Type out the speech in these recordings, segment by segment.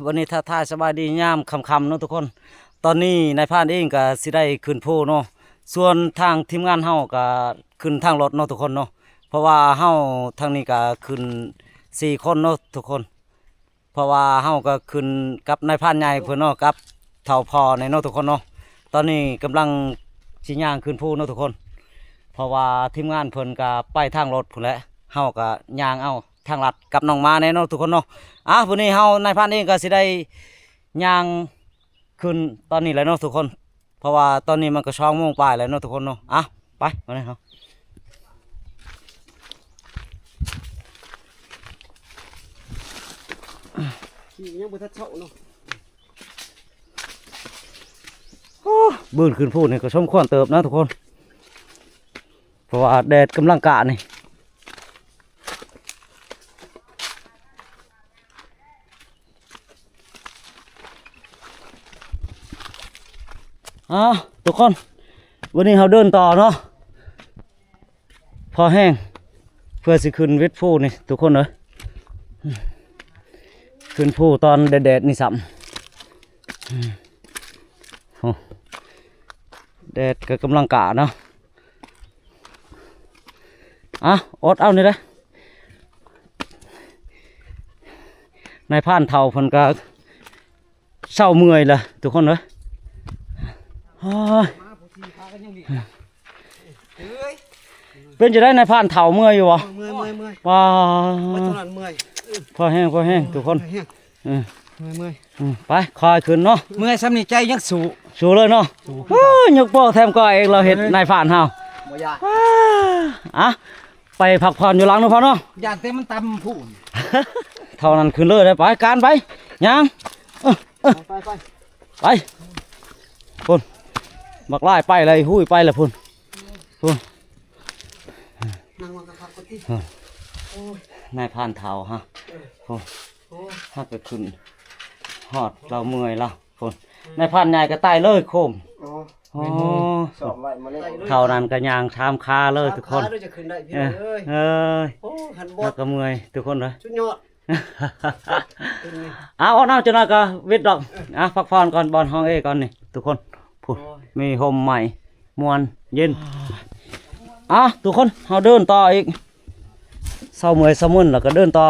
วันนี้ท่ายสบายดียามค่ำๆเนาะทุกคนตอนนี้นายพรานเองก็สิได้ขึ้นภูเนาะส่วนทางทีมงานเฮาก็ขึ้นทางรถเนาะทุกคนเนาะเพราะว่าเฮาทางนี้ก็ขึ้น4 คนเนาะทุกคนเพราะว่าเฮาก็ขึ้นกับนายพรานใหญ่เพิ่นเนาะกับเฒ่าพ่อในเนาะทุกคนเนาะตอนนี้กำลังสิย่างขึ้นภูเนาะทุกคนเพราะว่าทีมงานเพิ่นก็ไปทางรถพุ่นแหละเฮาก็ย่างเอาทางลัดกับน้องมาในเนาะทุกคนเนาะวันนี้เฮานายพรานเองก็สิได้ย่างขึ้นตอนนี้แหละเนาะทุกคนเพราะว่าตอนนี้มันก็2 โมงปลายแล้วเนาะทุกคนเนาะไปมาเลยครับขี่ยังบ่ทันเช้าเนาะบื้นขึ้นพูดนี่ก็สมควรเติบนะทุกคนเพราะว่าแดดกำลังกะนี่ทุกคนวันนี้เราเดินต่อเนาะพอแห้งเพื่อสิขึ้นเวทฟูนี่ทุกคนเลยขึ้นฟูตอนแดดนี่สัมแดดก็กำลังกะเนาะอดเอานี่เลยนายพรานเท่าเพิ่นก็เศร้าเมื่อยละทุกคนเลยเป็นจะได้นายพรานเท่าเมื่อยอยู่วะเมื่อยว้าเมื่อยพอแห้งทุกคนเมื่อยไปคอยขึ้นเนาะเมื่อยซ้ำนี่ใจยังสู้เลยเนาะยกโป้แทมก็เองเราเห็นนายพรานเฮาไปพักผ่อนอยู่หลังนู้นพอเนาะอยากเต้มันตำผู้เท่านั้นขึ้นเลยไปการไปยังไปพุ่นบักไล่ไปเลยหุ้ยไปเลยพุ่นนายพรานเท่าฮะถ้าเกิดขึ้นหอดเราเมื่อยแล้วพุ่นนายพรานใหญ่ก็ตายเลยโคมเท่านั้นก็ยางชามคาเลยทุกคนแล้วก็เมื่อยทุกคนเลยเอาน้ำจะน่าก็วิทย์ดอกพักผ่อนก่อนบอลห้องก่อนนี่ทุกคนพูดมีโฮมใหม่มวนเย็นทุกคนเราเดินต่ออีกเศร้าเมื่อยสมุนแล้วก็เดินต่อ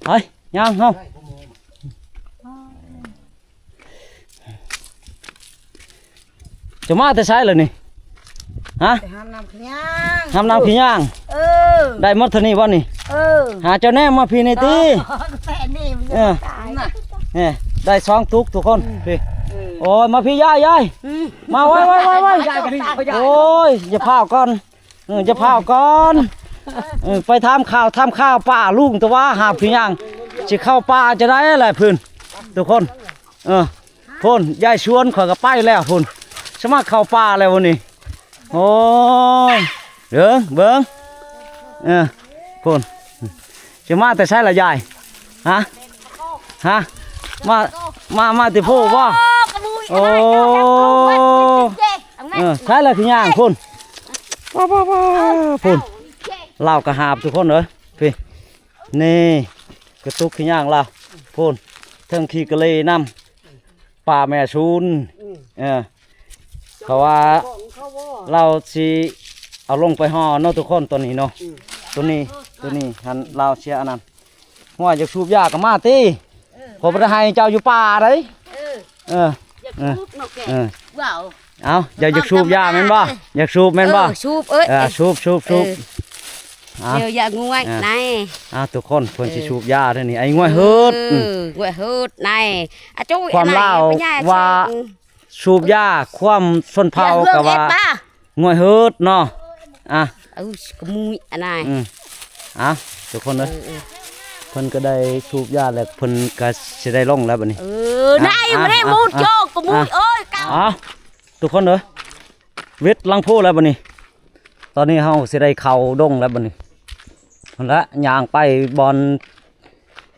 ไปย่างเฮาจะมาแต่ใช้เลยนี่ห้ามน้ำขี้ย่างห้ามน้ำขี้ย่างได้หมดเท่านี้วะนี่หาเจ้าแน่มาพี่ในตีแต่นี่มันตายเนี่ยได้2 ตุกทุกคนพี่โอ้ยมาพี่ยายมาไว้โอ้ยอย่าพาวก่อนอย่าพาวก่อนไปทำข้าวป่าลุงตัวว่าหาพี่ย่างจะเข้าป่าจะได้อะไรพื้นทุกคนพุ่นยายชวนข่อยก็ไปแล้วพุ่นสมัครเข้าป่าแล้ววันนี้โอ้ยเบิ้งพุ่นจะมาแต่ใช่ละยายมาติโพว่าโอ้ใช่ละขี้ย่างพุ่นพุ่นเล่ากระหาบทุกคนเลยพี่นี่กระตุกขี้ย่างเราพุ่นทั้งขี้กะเลน้ำป่าแม่ชูนเพราะว่าเราสิเอาลงไปห่อเนาะทุกคนตัวนี้เนาะตัวนี้หันเราเชียร์อันนั้นหัวอยากสูบยากับมาตีผมจะให้เจ้าอยู่ป่าเลยอยากสูบยาแม่นบ่อยากสูบแม่นบ่สูบสูบเดี๋ยวอย่างงวยนายทุกคนเพิ่นสิสูบยาเท่านี้ไอ้งวยเฮิดนายจุ้ยความเล่าว่าสูบยาความส้นเผากับว่างวยเฮิดเนาะกมุยนายทุกคนเลยเพิ่นก็ได้สูบยาแล้วเพิ่นก็สิได้ลงแล้วบัดนี้นายไม่ได้มูดโจกกมุยเอ้ยทุกคนเลยวิทย์ลังพูแล้วบัดนี้ตอนนี้เฮาสิได้เข้าดงแล้วบัดนี้และย่างไปบอล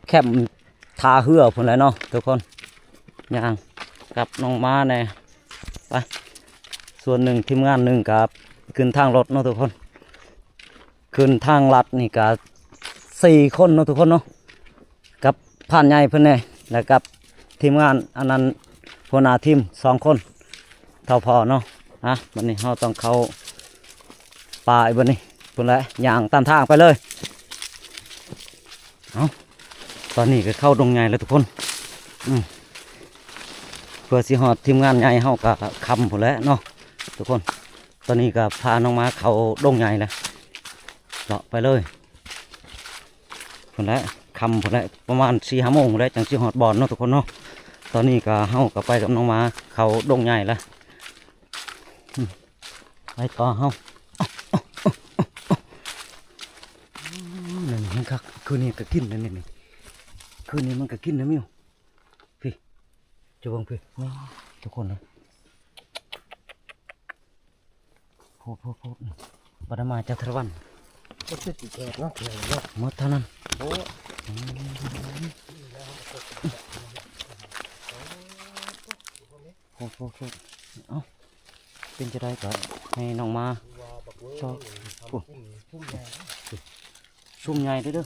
แคมทาเหือพุ่นแหละเนาะทุกคนย่าง กับน้องม้าแน่ไปส่วนหนึ่งทีมงานหนึ่งกับขึ้นทางรถเนาะทุกคนขึ้นทางลัดนี่กับ4 คนเนาะทุกคนเนาะกับผ่านใหญ่เพิ่นแน่แล้วกับทีมงานอันนั้นหัวหน้าทีม2 คนเท่าพอเนาะวันนี้เราต้องเข้าป่าอีกบัดนี้พุ่นแหละย่างตามทางไปเลยเอาตอนนี้ก็เข้าดงใหญ่แล้วทุกคนเพื่อสิฮอดทีมงานใหญ่เฮาก็คำพุ่นแหล้วเนาะทุกคนตอนนี้ก็พาน้องมาเข้าดงใหญ่แล้วเลาะไปเลยพุ่นแหล้วคำพุ่นแหล้วประมาณ4-5 โมงแล้วจังสิฮอดบ่อนเนาะทุกคนเนาะตอนนี้ก็เฮาก็ไปกับน้องมาเข้าดงใหญ่แล้วไปต่อเฮานี่มันคักคืนนี้ก็กินแล้วนี่คืนนี้มันก็กินนะมิวพี่จะบังพี่ทุกคนเลยโพดบัดมาจากทรวัน ก็คือสิแก่เนาะเนาะ หมดเท่านั้นโอ้โหเอ้าเป็นจะได้ก็ให้น้องมาชอบชุ่มใหญ่เด้อ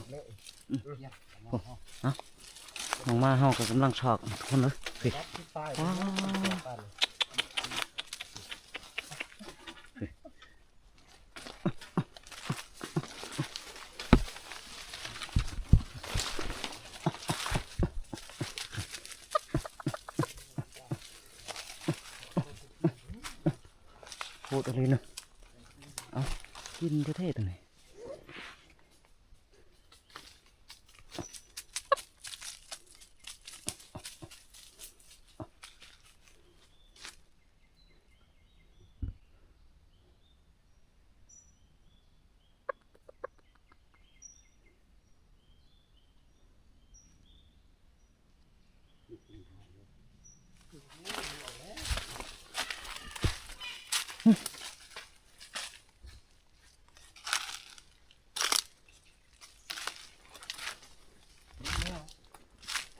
น้องมาเฮาก็กำลังชอกทุกคนเลยพี่พูดอะไรเนาะเอากินเท่ๆตรงไหน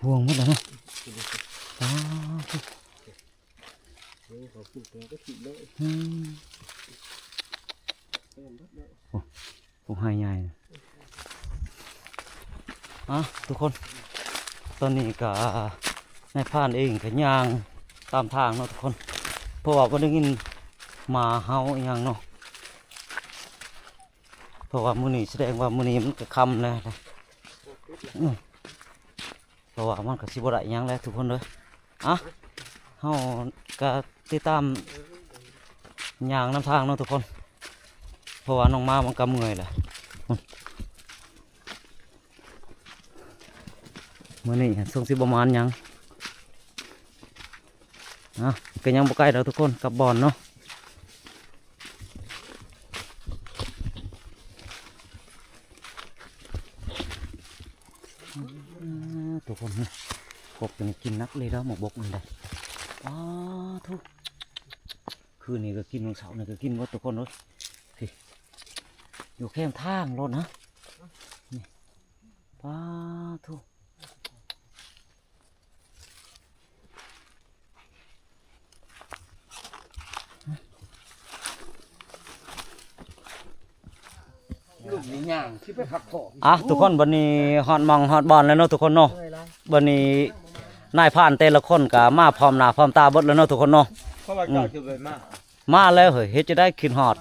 ห่วงหมดแล้วเนาะผมให้ใหญ่ทุกคนตอนนี้ก็ในพานเองก็ย่างตามทางเนาะทุกคนเพราะว่าก็ได้ยินหมาเห่าอหย่างเนาะเพราะว่ามื้อนี้แสดงว่ามื้อนี้มันก็ค่ำแล้วเพราะว่ามันก็สิบ่ได้หยังแล้วทุกคนเลยเฮาก็ติดตามย่างน้ำทางเนาะทุกคนเพราะว่าน้องมามันก็เมื่อยแหละมื้อนี้ส่งสิประมาณหยังก็ยังบ่ใกล้แล้วทุกคนกับบอนเนาะทุกคนกบตัวนี้กินนักเลยแล้วหมกบกมันได้ทุกคืนนี้ก็กินวันเสาร์นี่ก็กินว่าทุกคนเลยสิอยู่แค่ทางรถนะนี่ทุกลูกนี่ย่างที่ไปพักผ่อน ทุกคนวันนี้ฮอดมองฮอดบอลแล้วเนาะทุกคนเนาะวันนี้นายผ่านแต่ละคนก็มาพร้อมหน้าพร้อมตาเบิดแล้วเนาะทุกคนเนาะเพราะว่าเก่าคือไปมาแล้วเฮ้ยเฮ็ดจะได้ขึ้นฮอด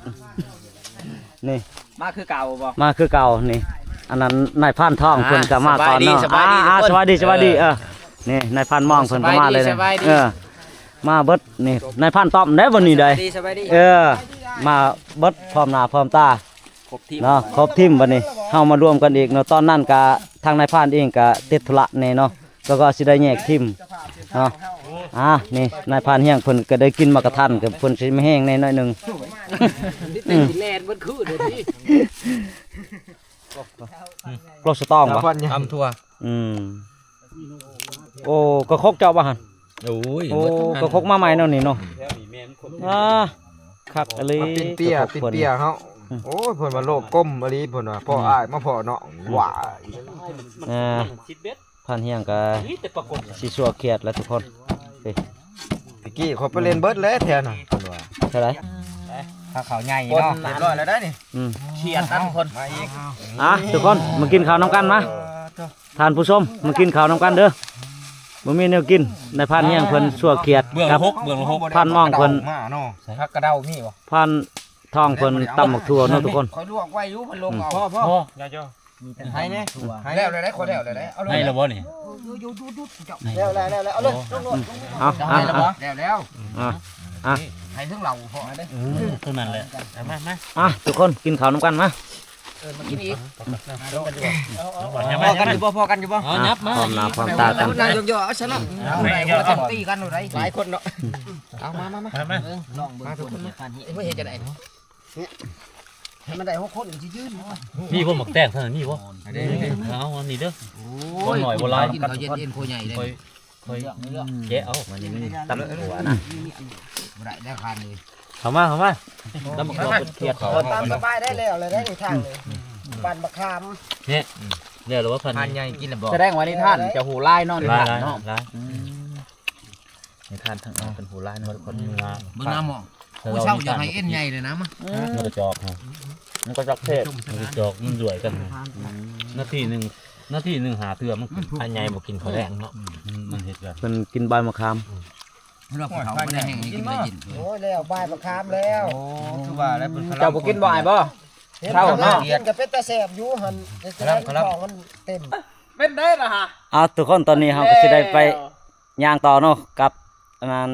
นี่มาคือเก่าบ่มาคือเก่านี่อันนั้นนายผ่านท่องเพิ่นก็มาก่อนเนาะสบายดีนี่นายผ่านมองเพิ่นก็มาเลยมาเบิดนี่นายผ่านต้อมได้วันนี้ได้มาเบิดพร้อมหน้าพร้อมตาเนาะครบทีมวันนี้เฮามารวมกันอีกเนาะตอนนั้นก็ทางนายพรานเองก็ติดธุระนี่เนาะก็สิได้แยกทีมเนาะนี่นายพรานเฮียงเพิ่นก็ได้กินมากระทันกับเพิ่นสิไม่แห้งในน้อยนึงนี่เป็นแลนเบิดคือเด้อนี่กลอกสตองบ่ทำทั่วโอ้ก็คกเจ้าบ่หั่นโอ้ก็คกมาใหม่เนาะนี่เนาะครับอะไรปิ่นเปียเฮาโอ้เพิ่นว่าโลกก้มอลีเพิ่นว่าพ่ออ้ายมาพ่อเนาะหว่าพันเฮียงก็สิชัวเครียดแล้วทุกคน กี้เขาไปเล่นเบิดแล้วแทนน่ะเพิ่นว่า เท่าไหร่ ถ้าเขาใหญ่ คน เนาะ เรียบร้อยแล้วได้นี่ อืม เฉียดนั่นคน มาอีก ทุกคนมากินข้าวน้ำกันมาท่านผู้ชมมากินข้าวน้ำกันเด้อบ่มีแนวกินในพานเฮียงเพิ่นชั่วเขียดกับ พันมองเพิ่น มาเนาะ พักกระเด้ามีบ่ พานทองเพิ่นตำหมกทั่วเนาะทุกคน คอยลวกไว้อยู่มันลงเอา พ่ออย่าเจ้าให้แน่ให้แล้วเลยได้คนแล้วเลยได้เอาเลย ให้แล้วบ่นี่ แล้วเอาเลยลง เอา แล้ว ให้ทั้งเราพอได้ เท่านั้นแหละมา ทุกคนกินข้าวน้ำกันมา กินอีก พอกัน พอกันอยู่บ่ เอายับมา พร้อมหน้าพร้อมตากัน นายย่อๆเอาซะเนาะเอาต้องตีกันหนูได้หลายคนเนาะเอามาน้องเบิ่งทุกคนไม่เห็นจะได้ให้มันได้6คนสิยืน นี่บ่หมักแตงเท่านั้นนี่บ่เอาอันนี้เด้อ โอ้ยหน่อยบ่ลายกินเขาเย็นๆโคใหญ่เลย ค่อยแกะเอามันนี่ตำหัวนะ บ่ได้คานเลย เข้ามาตำหัวเขียดเขา ตามสบายได้แล้วเลยได้ในทางเลยปั่นบักขาม เนี่ยเรียกว่าพัน ทานใหญ่กินแล้วบ่ แสดงว่านี่ท่านจะหูไล่นอน ลาย เนาะ ลายในทานทั้งน้องเป็นผู้ลายนะคนนี้นะ เบิ่งน้ำหมองผู้เช่าอยากให้เอ็นใหญ่เลยนะมั้ง มันกระจอกมันก็จอกเทศมันกระจอกมันรวยกันนาทีหนึ่งหาเทื่อมันอันใหญ่บ่กินข้าวแดงเนาะมันเฮ็ดกัน เพิ่นกินใบมะขาม เราเขาไม่ได้แห้งกินได้ยิน โอ้ยแล้วบายประคามแล้ว โอ้คือว่าแล้วเป็น เจ้าบ่กินบ่อยบ่ เห็น เท่า เนาะ เนาะ เห็นกับเป็ดตาแสบอยู่หันแต่ละของมันเต็ม เป็นได้ล่ะฮะ ทุกคนตอนนี้เราก็สิได้ไปย่างต่อเนาะกับอันนั้น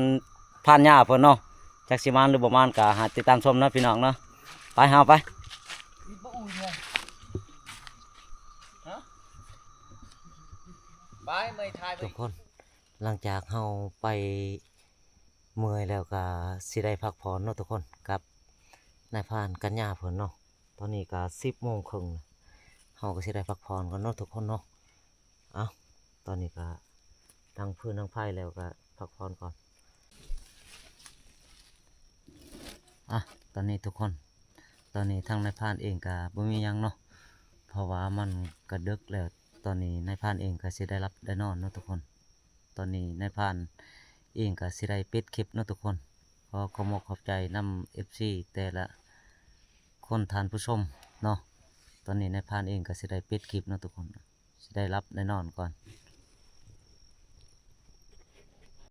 พานหญ้าเพิ่นเนาะจักสิมานหรือบ่มานก็หาติดตามชมเนาะพี่น้องเนาะไปเฮาไปทุกคนหลังจากเฮาไปเมื่อยแล้วก็สิได้พักผ่อนเนาะทุกคนกับนายพรานกัญญาเพิ่นเนาะตอนนี้ก็10:30นเฮาก็สิได้พักผ่อนกันเนาะทุกคนเนาะตอนนี้ก็ตั้งพื้นตั้งไฟแล้วก็พักผ่อนก่อนตอนนี้ทุกคนตอนนี้ทางนายพรานเองก็บ่มีหยังเนาะเพราะว่ามันก็ดึกแล้วตอนนี้นายพรานเองก็สิได้รับได้นอนเนาะทุกคนตอนนี้นายพรานเองก็สิได้ปิดคลิปเนาะทุกคนขอขอบใจนำ FC แต่ละคนทานผู้ชมเนาะตอนนี้นายพรานเองก็สิได้ปิดคลิปเนาะทุกคนสิได้รับได้นอนก่อน